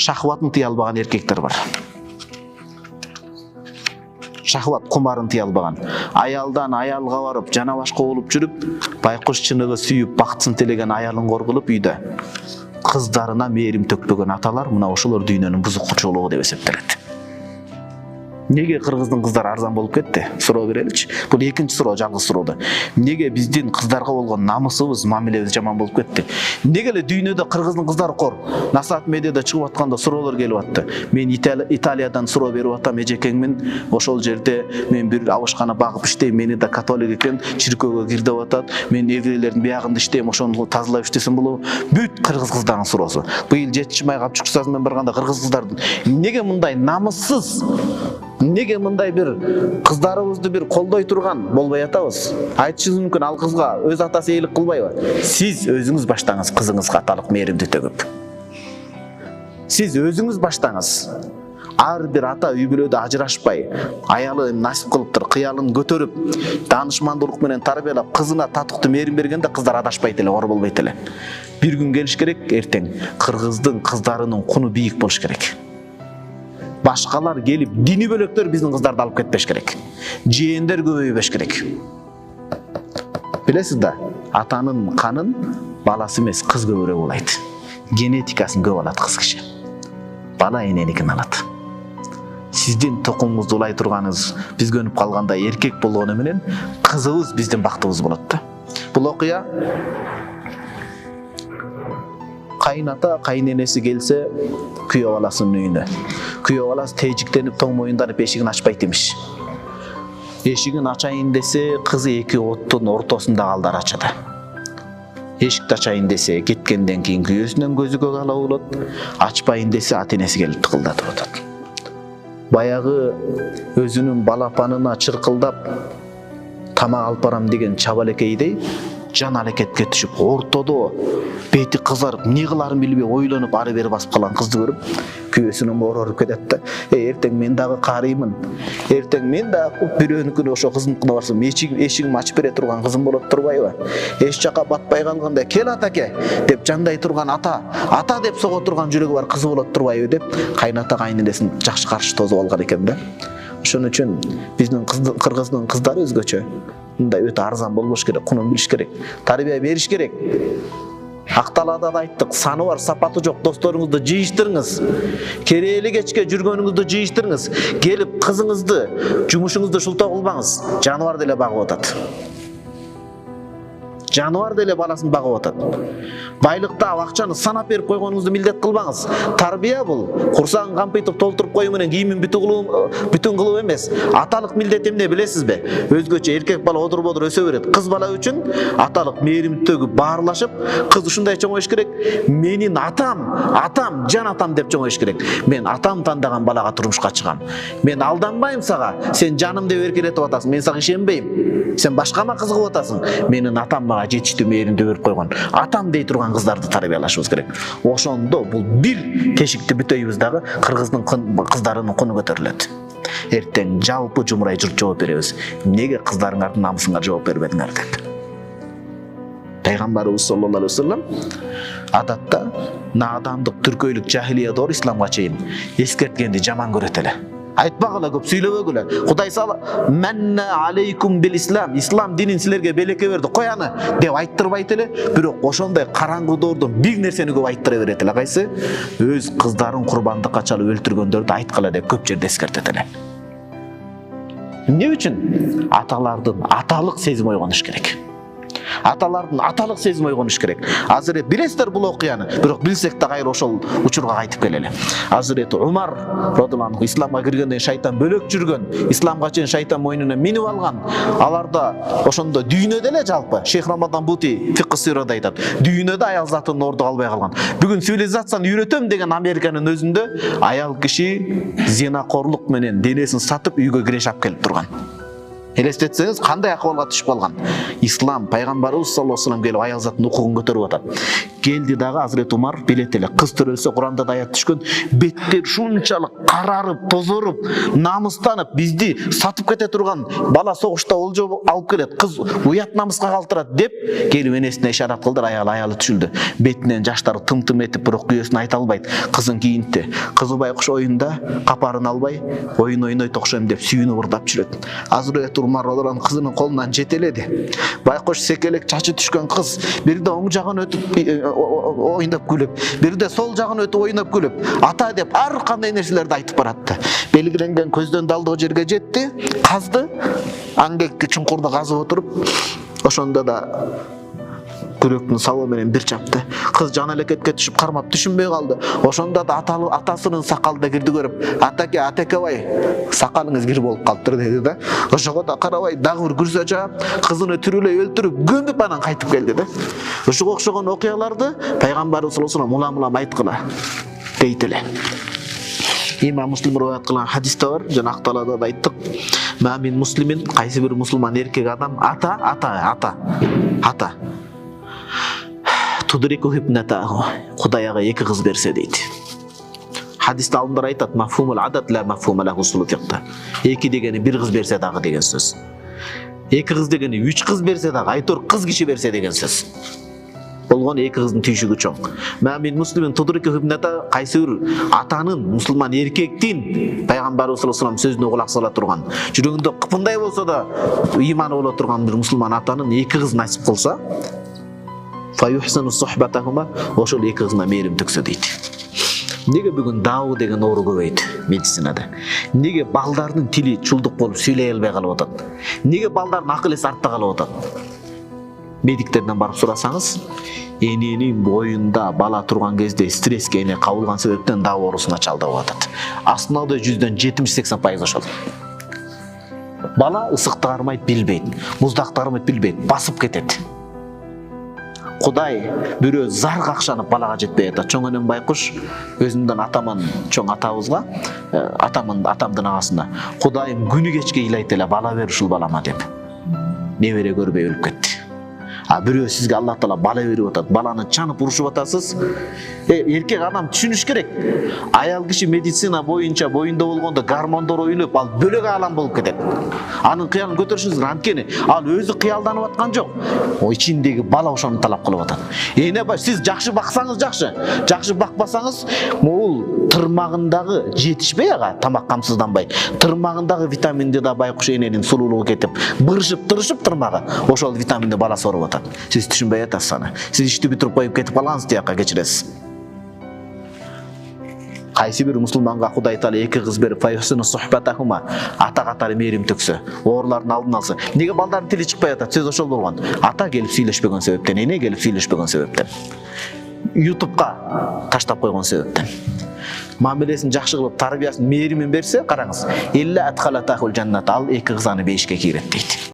шахватын тыя албаган эркектер бар. Шахват кумарын тыя албаган. Аялдан аялга барып, жана башка болуп жүрүп, байкуш чыныгы сүйүп, бактысын телеген аялын коргулуп үйдө кыздарына мээрим төкпөгөн аталар мына ошолор дүйнөнүн бузукчулугу деп эсептелет. Неге кыргыздын кыздары арзан болуп кетти? Суроо береличи. Бул экинчи суроо, жалгыз суроо. Неге биздин кыздарга болгон намысыбыз, мамилебиз жаман болуп кетти? Неге эле дүйнөдө кыргыздын кыздары кор? Насаат медиада чыгып атканда суроолор келип атты. Мен Италиядан суроо берип атам, эжекеңмин. Ошол жерде мен бир абышкана багып иштейм, мени да католик экен, чиркөөгө кир деп атат. Мен еврейлердин биягында иштейм, ошону тазалап иштесем болобу? Бүт кыргыз кыздарынын суроосу. Быйыл 7 майга Капчыкчасына мен барганда кыргыз кыздардын неге мындай намыссыз, неге мындай бир кыздарыбызды бир колдой турган болбой атабыз? Айтышыңыз мүмкүн, ал кызга өз атасы эйлик кылбайбы? Сиз өзүңүз баштаңыз кызыңызга аталык мээримди төгүп. Сиз өзүңүз баштаңыз. Ар бир ата үй бүлөдө ажырашпай, аялы насип кылыптыр, кыялын көтөрүп, таанышмандуулук менен тарбиялап, кызына татыктуу мээрим бергенде кыздар адашпайт эле, ор болбойт эле. Бир күн келиш керек, эртең кыргыздын кыздарынын куну бийик болуш керек. Башкалар келип, дини бөлөктөр биздин кыздарды алып кетпеш керек. Жээндер көбөйбөш керек. Билесиз да, атанын канын баласы эмес, кыз көбүрөөк улайт. Генетикасын көп алат кыз киши. Бала эненикин алат. Сиздин токуңузду улай турганыңыз бизге өнүп калганда эркек болгону менен кызыбыз биздин бактыбыз болот да. Бул окуя кайната кайненеси келсе күйөө баласынын үйүнө. Күйөө баласы тежиктенип, тоң моюнданып эшигин ачпайт эмиш. Эшигин ачайын десе, кызы эки оттун ортосунда калдар ачады. Эшикти ачайын десе, кеткенден кийин күйөөсүнөн көзү көк ала болот. Ачпайын десе, ата-энеси келип тыкылдатып атат. Баягы өзүнүн балапанына чыркылдап тамак алып барам деген чабалекейдей жан аракетке түшүп, ортодо бети кызарып, эмне кыларын билбей ойлонуп ары бери басып калган кызды көрүп, күйөөсүнөн моорорып кетет да. Эртең мен дагы карыймын. Эртең мен дагы бирөөнүкүнө ошо кызыныкына барсам, эшигимди ачып бере турган кызым болот турбайбы? Эч жака батпай калганда, кел атаке деп жандай турган ата деп сого турган жүрөгү бар кызы болот турбайбы деп кайната кайненесин жакшы каршы тосуп алган экен да. Ошон үчүн биздин кыргыздын кыздары өзгөчө. Мындай өтө арзан болбош керек, кунун билиш керек, тарбия бериш керек. Акталада да айттык, саны бар, сапаты жок досторуңузду жыйыштырыңыз. Керээли кечке жүргөнүңүздү жыйыштырыңыз. Келип кызыңызды, жумушуңузду шултоо кылбаңыз. Жаныбар деле багып атат. Жаныбар деле баласын багып атат. Байлыкта акчаны санап берип койгонуңузду милдет кылбаңыз. Тарбия бул курсагын кампыйтып толтуруп коюу менен кийимин бүтүн кылуу эмес. Аталык милдет эмне билесизби? Өзгөчө эркек бала одур-бодур өсө берет. Кыз бала үчүн аталык мээрим төгүп баарлашып, кыз ушундай чоңоюш керек. Менин атам, жан атам деп чоңоюш керек. Мен атам тандаган балага турмушка чыгам. Мен алданбайм сага. Сен жаным деп эркелетип атасың. Мен сага ишенбейм. Сен башкама кызыгып атасың. Менин атам мага жетиштүү мээримди берип койгон. Атам дей турган кыздарды тарбиялашыбыз керек. Ошондо бул бир тешикти бүтөйбүз дагы кыргыздын кыздарынын куну көтөрүлөт. Эртең жалпы жумурай журт жооп беребиз. Эмнеге кыздарыңардын намысыңар жооп бербедиңер деп. Пайгамбарыбыз саллаллаху алейхи вассалам адатта наадандык, түркөйлүк, жахилия доор исламга чейин эскерткенди жаман көрөт эле. Айтпагыла, көп сүйлөбөгүлө. Кудай сала манна алейкум бил ислам. Ислам динин силерге белекке берди. Кой аны деп айттырбайт эле, бирок ошондой караңгы доордон бир нерсени көп айттыра берет эле. Кайсы? Өз кыздарын курбандыкка чалып өлтүргөндөрдү айткыла деп көп жерде эскертет эле. Эмне үчүн? Аталардын аталык сезим ойгонуш керек. Аталардын аталык сезим ойгонуш керек. Азырет билесиздер бул окуяны, бирок билсек да кайра ошол учурга кайтып келели. Азырет Умар радhiyallahu anh исламга киргенден шайтан бөлөк жүргөн, исламга чейин шайтан мойнуна минип алган. Аларда ошондо дүйнөдө эле жалпы Шейх Рамадан Бути фикх сирада айтат. Дүйнөдө аял затынын орду калбай калган. Бүгүн цивилизацияны үйрөтөм деген Американын өзүндө аял киши зинакорлук менен денесин сатып үйгө киреш алып келип турган. Элестетсеңиз, кандай акыбалга түшүп калган. Ислам пайгамбарыбыз саллаллаху алейхи вассалам келип аял заттын укугун көтөрүп атат. Келди дагы Азырет Умар билет эле кыз төрөлсө Куранда да аят түшкөн, беттер шунчалык карарып, тозоруп, намыстанып, бизди сатып кете турган бала согушта олжо алып келет, кыз уят намыска калтырат деп келип энесине ишарат кылдыр, аялы түшүлдү. Бетинен жаштары тым-тым этип, бирок күйөөсүн айта албайт. Кызын кийинтти. Кызы байкуш оюнда капарын албай, оюн ойнойт окшойм деп сүйүнүп ырдап жүрөт. Азырет Умар кызынын колунан жетеледи. Байкуш секелек чачы түшкөн кыз бирде оң жагын өтүп ойнап күлүп, бирде сол жагын өтүп ойнап күлүп, ата деп ар кандай нерселерди айтып баратты. Белгиленген көздөн далдоо жерге жетти, казды, аңгекти чуңкурда казып отуруп, ошондо да күрөктүн сабы менен бир чапты. Кыз жан элекетке түшүп кармап түшүнбөй калды. Ошондо да атасынын сакалды кирди көрүп, атакебай, сакалыңыз кир болуп калыптыр деди да. Ошого да карабай дагы бир күрсө жаап, кызыны тирүүлөй өлтүрүп, көмүп анан кайтып келди да. Ошого окшогон окуяларды Пайгамбарыбыз саллаллаху алейхи вассалам улам айткыла дейт эле. Имам Муслим риваят кылган хадисте бар, жана Акталада да айттык. Мамин муслимин, кайсы бир мусулман эркек адам ата Tudriku hibnatahu, Кудайга эки кыз берсе дейт. Хадисте алымдар айтат, мафхумул адат ла мафхума лаху сулутиқта. Эки дегени бир кыз берсе дагы деген сөз. Эки кыз дегени үч кыз берсе дагы, айтор кыз киши берсе деген сөз. Болгон эки кыздын түйшүгү чоң. Мамин муслимин tudriku hibnata, кайсы бир атанын, мусулман эркектин Пайгамбарыбыз саллаллаху алейхи вассалам сөзүнө кулак сала турган, жүрөгүндө кыпындай болсо да ыйманы боло турган бир мусулман атанын эки кыз насип кылса, фаюхсану сухбатахума, ошол эки кызына мээрим төксө дейт. Неге бүгүн дау деген оору көбөйдү медицинада? Неге балдардын тили чулдук болуп сүйлөй албай калып атат? Неге балдардын акыл эси артта калып атат? Медиктерден барып сурасаңыз, эненин боюнда бала турган кезде стресске эне кабылган себептен дау оорусуна чалдыгып атат. Основной 100-70-80% ошол. Бала ысыкты кармайт билбейт, муздакты кармайт билбейт, басып кетет. Кудай бирөө зар какшанып балага жетпей атат. Чоң энем байкуш өзүмдөн атаман чоң атабызга, атамдын агасына, Кудайым күнү кечке ыйлайт эле, бала бер ушул балама деп. Небере көрбөй өлүп кетти. Бирөө сизге Аллах Таала бала берип атат, баланы чанып урушуп атасыз. Эркек адам түшүнүш керек. Аял киши медицина боюнча боюнда болгондо гормондор ойлоп, ал бөлөк алам болуп кетет. Анын кыялын көтөрүшүңүз анткени ал өзү кыялданып аткан жок. О ичиндеги бала ошону талап кылып атат. Эне баш сиз жакшы баксаңыз жакшы, жакшы бакпасаңыз, бул тырмагындагы жетишпей ага, тамак камсызданбай, тырмагындагы витаминди да байкуш эненин сулуулугу кетип, бырышып тырмагы, ошол витаминди бала соруп атат. Сиз түшүнбөй атасыз аны. Сиз ишти бүтүрүп коюп кетип калгансыз, тияка кечиресиз. Кайсы бир мусулманга Кудай Таала эки кыз берип, файхсуну сухбатахума, ата катары мээрим төксө, оорулардын алдын алса. Неге балдардын тили чыкпай атат? Сөз ошол болгон. Ата келип сүйлөшпөгөн себептен, эне келип сүйлөшпөгөн себептен. YouTube'га таштап койгон себептен. Мамилесин жакшы кылып, тарбиясын, мээримин берсе, караңыз, илля аткалатахул жаннат, ал эки кыз аны бейишке кирет дейт.